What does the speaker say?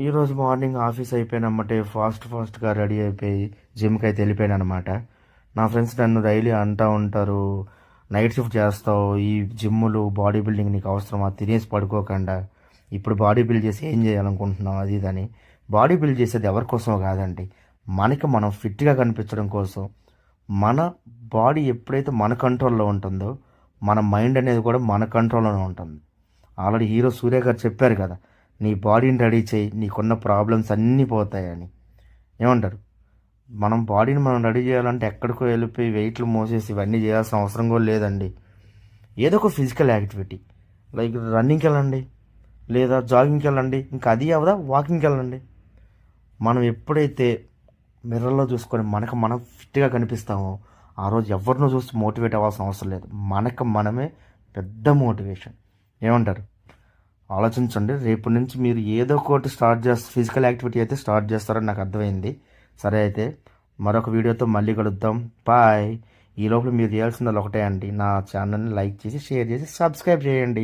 ఈరోజు morning office అయిపోయినమ్మటే ఫాస్ట్గా ready అయిపోయి జిమ్కి అయితే వెళ్ళిపోయాను అనమాట. నా ఫ్రెండ్స్ నన్ను డైలీ అంటూ ఉంటారు, నైట్ షిఫ్ట్ చేస్తావు, ఈ జిమ్ములు బాడీ బిల్డింగ్ నీకు అవసరమా, తినేసి పడుకోకుండా ఇప్పుడు బాడీ బిల్డ్ చేసి ఏం చేయాలనుకుంటున్నావు అది ఇదని. బాడీ బిల్డ్ చేసేది ఎవరి కోసమో కాదండి, మనకి మనం ఫిట్గా కనిపించడం కోసం. మన బాడీ ఎప్పుడైతే మన కంట్రోల్లో ఉంటుందో మన మైండ్ అనేది కూడా మన కంట్రోల్లోనే ఉంటుంది. ఆల్రెడీ హీరో సూర్య గారు చెప్పారు కదా, నీ బాడీని రెడీ చేయి, నీకున్న ప్రాబ్లమ్స్ అన్నీ పోతాయని. ఏమంటారు? మనం రెడీ చేయాలంటే ఎక్కడికో వెళ్ళిపోయి వెయిట్లు మోసేసి ఇవన్నీ చేయాల్సిన అవసరం కూడా లేదండి. ఏదో ఒక ఫిజికల్ యాక్టివిటీ, లైక్ రన్నింగ్కి వెళ్ళండి, లేదా జాగింగ్కి వెళ్ళండి, ఇంకా అది అవదా వాకింగ్కి వెళ్ళండి. మనం ఎప్పుడైతే మిర్రర్లో చూసుకొని మనం ఫిట్గా కనిపిస్తామో ఆ రోజు ఎవరినో చూసి మోటివేట్ అవ్వాల్సిన అవసరం లేదు, మనమే పెద్ద మోటివేషన్. ఏమంటారు? ఆలోచించండి. రేపు నుంచి మీరు ఏదో ఒకటి ఫిజికల్ యాక్టివిటీ అయితే స్టార్ట్ చేస్తారని నాకు అర్థమైంది. సరే అయితే మరొక వీడియోతో మళ్ళీ కలుద్దాం. బాయ్. ఈ లోపల మీరు చేయాల్సింది ఒకటే అండి, నా ఛానల్ని లైక్ చేసి షేర్ చేసి సబ్స్క్రైబ్ చేయండి.